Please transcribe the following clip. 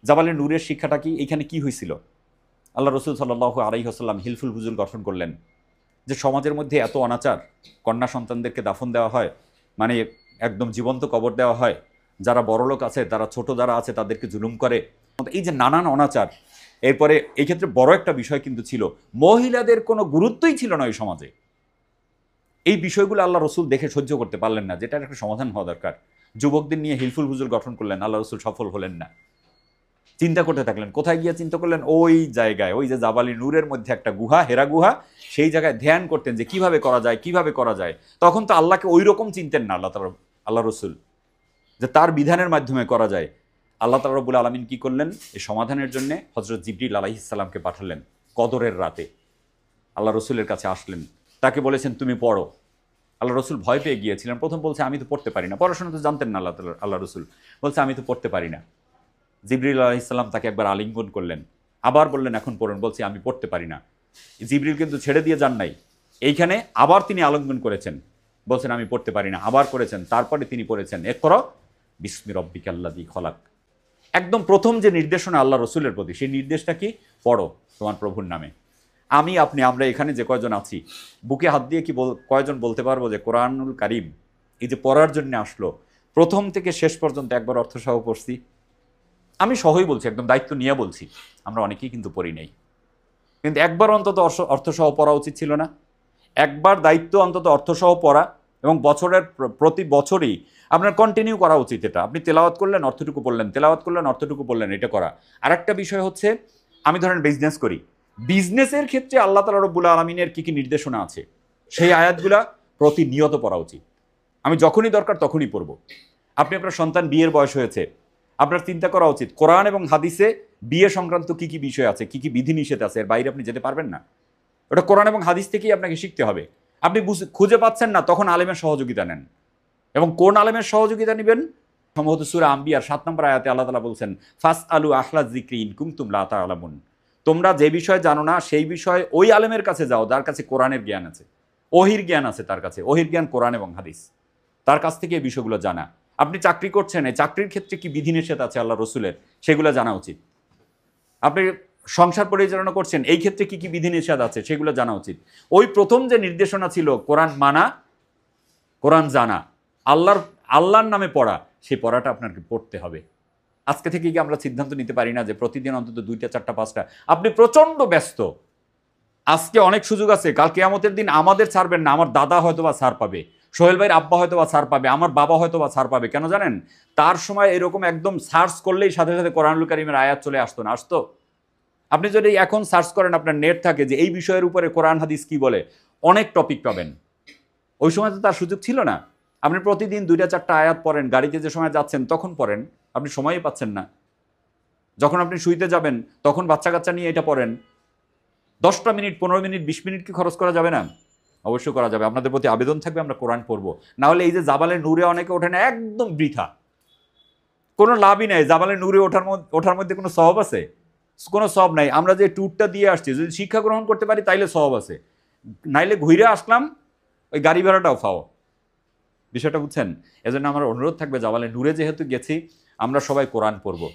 জাবালে নূরের শিক্ষাটা কি, এখানে কি হয়েছিল? আল্লাহ রসুল সাল্লাল্লাহু আলাইহি ওয়াসাল্লাম হিলফুল ফুজুল গঠন করলেন যে সমাজের মধ্যে এত অনাচার, কন্যা সন্তানদেরকে দাফন দেওয়া হয়, মানে একদম জীবন্ত কবর দেওয়া হয়, যারা বড়লোক আছে তারা ছোট যারা আছে তাদেরকে জুলুম করে, এই যে নানান অনাচার। এরপরে এই ক্ষেত্রে বড় একটা বিষয় কিন্তু ছিল, মহিলাদের কোনো গুরুত্বই ছিল না ওই সমাজে। এই বিষয়গুলো আল্লাহ রসুল দেখে সহ্য করতে পারলেন না, যেটার একটা সমাধান হওয়া দরকার। যুবকদের নিয়ে হিলফুল ফুজুল গঠন করলেন, আল্লাহ রসুল সফল হলেন না। চিন্তা করতে থাকলেন, কোথায় গিয়ে চিন্তা করলেন? ওই জায়গায়, ওই যে জাবালি নূরের মধ্যে একটা গুহা, হেরা গুহা, সেই জায়গায় ধ্যান করতেন যে কিভাবে করা যায়, কিভাবে করা যায়। তখন তো আল্লাহকে ওই রকম চিনতেন না আল্লাহ রসুল, যে তার বিধানের মাধ্যমে করা যায়। আল্লাহ তাআলা রব্বুল আলামিন কি করলেন? এই সমাধানের জন্য হযরত জিবরিল আলাইহিস সালামকে পাঠালেন। কদরের রাতে আল্লাহ রসুলের কাছে আসলেন, তাকে বলেছেন তুমি পড়ো। আল্লাহ রসুল ভয় পেয়ে গিয়েছিলেন, প্রথম বলছে আমি তো পড়তে পারি না, পড়াশোনা তো জানতেন না আল্লাহ রসুল, বলছে আমি তো পড়তে পারি না। জিবরিল আলাইহিস সালাম তাকে একবার আলিঙ্গন করলেন, আবার বললেন এখন পড়ুন, বলছি আমি পড়তে পারি না। জিবরিল কিন্তু ছেড়ে দিয়ে যান নাই, এইখানে আবার তিনি আলিঙ্গন করেছেন, বলছেন আমি পড়তে পারি না, আবার করেছেন, তারপরে তিনি পড়েছেন ইকরা বিসমি রব্বিকাল্লাযী খলাক। একদম প্রথম যে নির্দেশনা আল্লাহ রসুলের প্রতি, সেই নির্দেশটা কি? পড়ো তোমার প্রভুর নামে। আমরা এখানে যে কয়জন আছি, বুকে হাত দিয়ে কি কয়জন বলতে পারবো যে কোরআনুল কারীম এই যে পড়ার জন্য আসলো, প্রথম থেকে শেষ পর্যন্ত একবার অর্থসহ পড়ছি? আমি সহই বলছি, একদম দায়িত্ব নিয়ে বলছি, আমরা অনেকেই কিন্তু পড়ি নাই। কিন্তু একবার অন্তত অর্থসহ পড়া উচিত ছিল না? একবার দায়িত্ব অন্তত অর্থসহ পড়া, এবং বছরের প্রতি বছরই আপনার কন্টিনিউ করা উচিত এটা। আপনি তেলাওয়াত করলেন, অর্থটুকু পড়লেন, তেলাওয়াত করলেন, অর্থটুকু পড়লেন, এটা করা। আর একটা বিষয় হচ্ছে, আমি ধরেন বিজনেস করি, বিজনেসের ক্ষেত্রে আল্লাহ তাআলা রব্বুল আলামিনের কি কি নির্দেশনা আছে, সেই আয়াতগুলা প্রতিনিয়ত পড়া উচিত। আমি যখনই দরকার তখনই পড়ব। আপনার সন্তান বিয়ের বয়স হয়েছে, আপনার চিন্তা করা উচিত কোরআন এবং হাদিসে বিয়ে সংক্রান্ত কি কি বিষয় আছে, কি কি বিধিনিষেধ আছে, এর বাইরে আপনি যেতে পারবেন না। ওটা কোরআন এবং হাদিস থেকেই আপনাকে শিখতে হবে। আপনি খুঁজে পাচ্ছেন না, তখন আলেমের সহযোগিতা নেন। এবং কোন আলেমের সহযোগিতা নেবেন? সম্ভবত সূরা আম্বিয়ার ৭ নম্বর আয়াতে আল্লাহ তাআলা বলছেন, ফাস আলু আহলা যিকরি ইন কুনতুম লা তা'লামুন। তোমরা যে বিষয় জানো না সেই বিষয়ে ওই আলেমের কাছে যাও যার কাছে কোরআনের জ্ঞান আছে, ওহির জ্ঞান আছে, তার কাছে ওহির জ্ঞান কোরআন এবং হাদিস, তার কাছ থেকে এই বিষয়গুলো জানা। আপনি চাকরি করছেন, এই চাকরির ক্ষেত্রে কি বিধিনিষেধ আছে আল্লাহ রসুলের, সেগুলো জানা উচিত। আপনি সংসার পরিচালনা করছেন, এই ক্ষেত্রে কি কি বিধিনিষেধ আছে সেগুলো জানা উচিত। ওই প্রথম যে নির্দেশনা ছিল কোরআন মানা, কোরআন জানা, আল্লাহর নামে পড়া, সেই পড়াটা আপনাকে পড়তে হবে। আজকে থেকে কি আমরা সিদ্ধান্ত নিতে পারি না যে প্রতিদিন অন্তত 2টা 4টা 5টা? আপনি প্রচন্ড ব্যস্ত, আজকে অনেক সুযোগ আছে, কাল কিয়ামতের দিন আমাদের ছাড়বেন না, আমার দাদা হয়তো বা ছাড় পাবে, সোহেল ভাইয়ের আব্বা হয়তো বা ছাড় পাবে, আমার বাবা হয়তো বা ছাড় পাবে। কেন জানেন? তার সময় এরকম একদম সার্চ করলেই সাথে সাথে কোরআনুল কারীমের আয়াত চলে আসতো না? আসতো। আপনি যদি এখন সার্চ করেন, আপনার নেট থাকে যে এই বিষয়ের উপরে কোরআন হাদিস কি বলে, অনেক টপিক পাবেন। ওই সময় তো তার সুযোগ ছিল না। আপনি প্রতিদিন 2টা 4টা আয়াত পড়েন, গাড়িতে যে সময় যাচ্ছেন তখন পড়েন, আপনি সময়ই পাচ্ছেন না। যখন আপনি শুইতে যাবেন তখন বাচ্চা কাচ্চা নিয়ে এটা পড়েন। 10টা মিনিট, 15 মিনিট, 20 মিনিট কি খরচ করা যাবে না? অবশ্যই করা যাবে। আপনাদের প্রতি আবেদন থাকবে, আমরা কোরআন পড়বো। না হলে এই যে জাবালে নূরে অনেকে ওঠে না, একদম বৃথা, কোনো লাভই নাই। জাবালে নূরে ওঠার মধ্যে কোনো সওয়াব আছে? কোনো সওয়াব নাই। আমরা যে ট্যুরটা দিয়ে আসছি, যদি শিক্ষা গ্রহণ করতে পারি তাইলে সওয়াব আছে, নাইলে ঘুরে আসলাম, ওই গাড়ি ভাড়াটাও ফাও। বিষয়টা বুঝছেন? এজন্য আমার অনুরোধ থাকবে, জাবালে নূরে যেহেতু গেছি, আমরা সবাই কোরআন পড়বো।